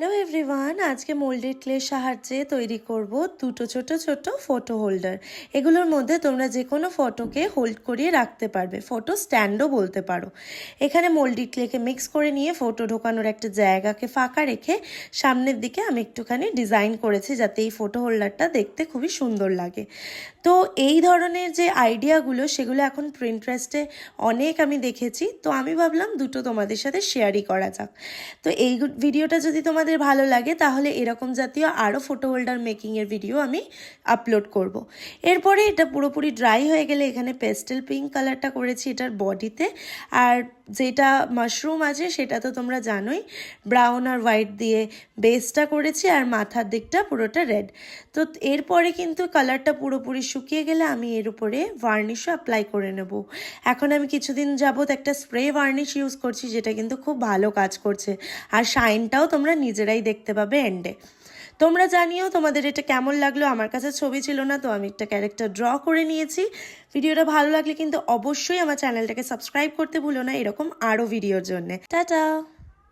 Hello everyone, আজকে moulded ক্লের সাহায্যে তৈরি করব দুটো ছোট ছোট ফটো হোল্ডার। এগুলোর মধ্যে তোমরা যে কোনো ফটোকে হোল্ড করিয়ে রাখতে পারবে, ফটো স্ট্যান্ডও বলতে পারো। এখানে মোল্ডেড ক্লেকে মিক্স করে নিয়ে ফটো ঢোকানোর একটা জায়গাকে ফাঁকা রেখে সামনের দিকে আমি একটুখানি ডিজাইন করেছি যাতে এই ফটো হোল্ডারটা দেখতে খুবই সুন্দর লাগে। তো এই ধরনের যে আইডিয়াগুলো সেগুলো এখন প্রিন্টারেস্টে অনেক আমি দেখেছি, তো আমি ভাবলাম দুটো তোমাদের সাথে শেয়ারই করা যাক। তো এই ভিডিওটা যদি তোমাদের ভালো লাগে তাহলে এরকম জাতীয় আরও ফটো হোল্ডার মেকিংয়ের ভিডিও আমি আপলোড করব। এরপরে এটা পুরোপুরি ড্রাই হয়ে গেলে এখানে পেস্টেল পিঙ্ক কালারটা করেছি এটার বডিতে, আর যেটা মাশরুম আছে সেটা তো তোমরা জানোই, ব্রাউন আর হোয়াইট দিয়ে বেসটা করেছি আর মাথার দিকটা পুরোটা রেড। তো এরপরে কিন্তু কালারটা পুরোপুরি শুকিয়ে গেলে আমি এর উপরে ভার্নিশও অ্যাপ্লাই করে নেব। এখন আমি কিছুদিন যাবত একটা স্প্রে ভার্নিশ ইউজ করছি যেটা কিন্তু খুব ভালো কাজ করছে, আর শাইনটাও তোমরা নিজেরাই দেখতে পাবে এন্ডে। তোমরা জানিও তোমাদের এটা কেমন লাগলো। আমার কাছে ছবি ছিল না, তো আমি একটা ক্যারেক্টার ড্র করে নিয়েছি। ভিডিওটা ভালো লাগলে কিন্তু অবশ্যই আমার চ্যানেলটাকে সাবস্ক্রাইব করতে ভুলো না এরকম আরও ভিডিওর জন্য। টাটা।